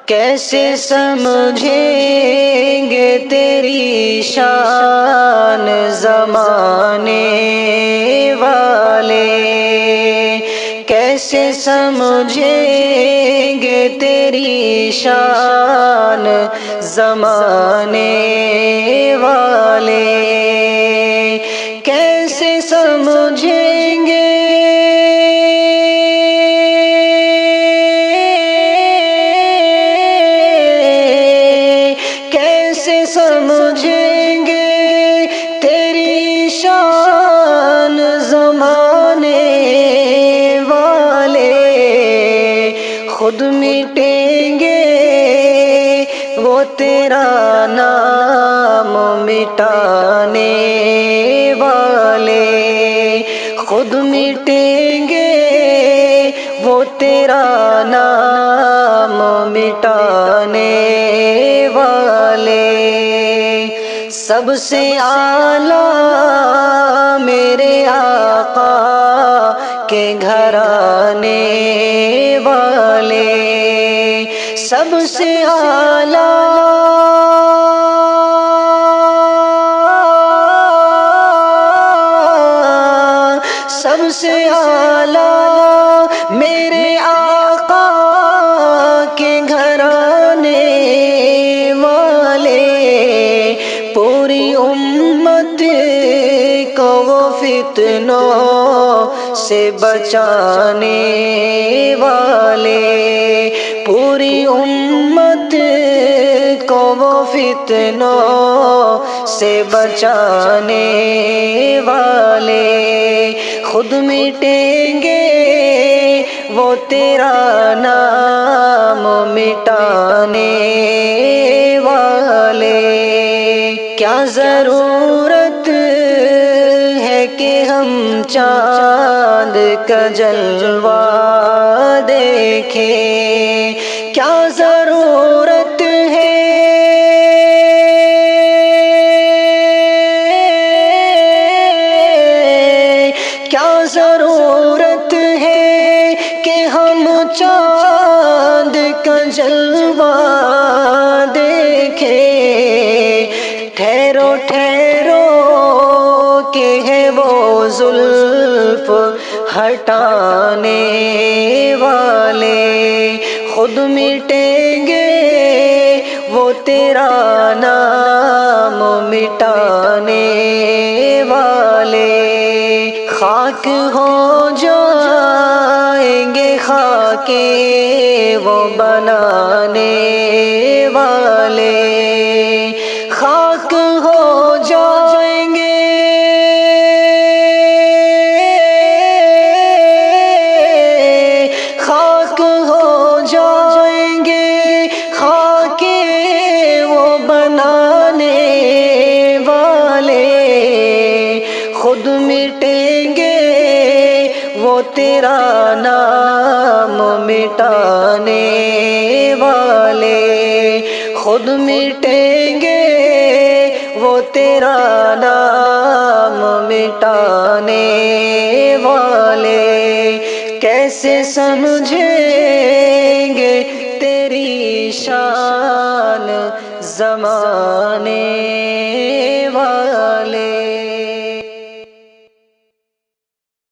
کیسے سمجھیں گے تیری شان زمانے والے، کیسے سمجھیں گے تیری شان زمانے والے، کیسے سمجھیں گے سمجھیں گے تیری شان زمانے والے، خود مٹیں گے وہ تیرا نام مٹانے والے، خود مٹیں گے وہ تیرا نام مٹانے والے۔ سب سے اعلیٰ میرے آقا کے گھرانے والے، سب سے اعلیٰ سب سے اعلیٰ میرے آقا کے گھرانے والے، پوری امت کو وہ فتنوں سے بچانے والے، پوری امت کو وہ فتنوں سے بچانے والے، خود مٹیں گے وہ تیرا نام مٹانے والے۔ کیا ضرورت ہے کہ ہم چاند کا جلوہ دیکھیں، کیا ضرورت ہے کیا ضرورت ہے کہ ہم چاند کا جلوہ دیکھیں، ٹھہرو ٹھہرو کہ ہے وہ زلف ہٹانے والے، خود مٹیں گے وہ تیرا نام مٹانے والے، خاک ہو جائیں گے خاک وہ بنانے والے، خاک ہو جائیں گے خاک ہو جائیں گے خاک وہ بنانے والے، خود مٹیں گے وہ تیرا نام مٹانے والے، خود مٹیں گے وہ تیرا نام مٹانے والے، کیسے سمجھیں گے تیری شان زمانے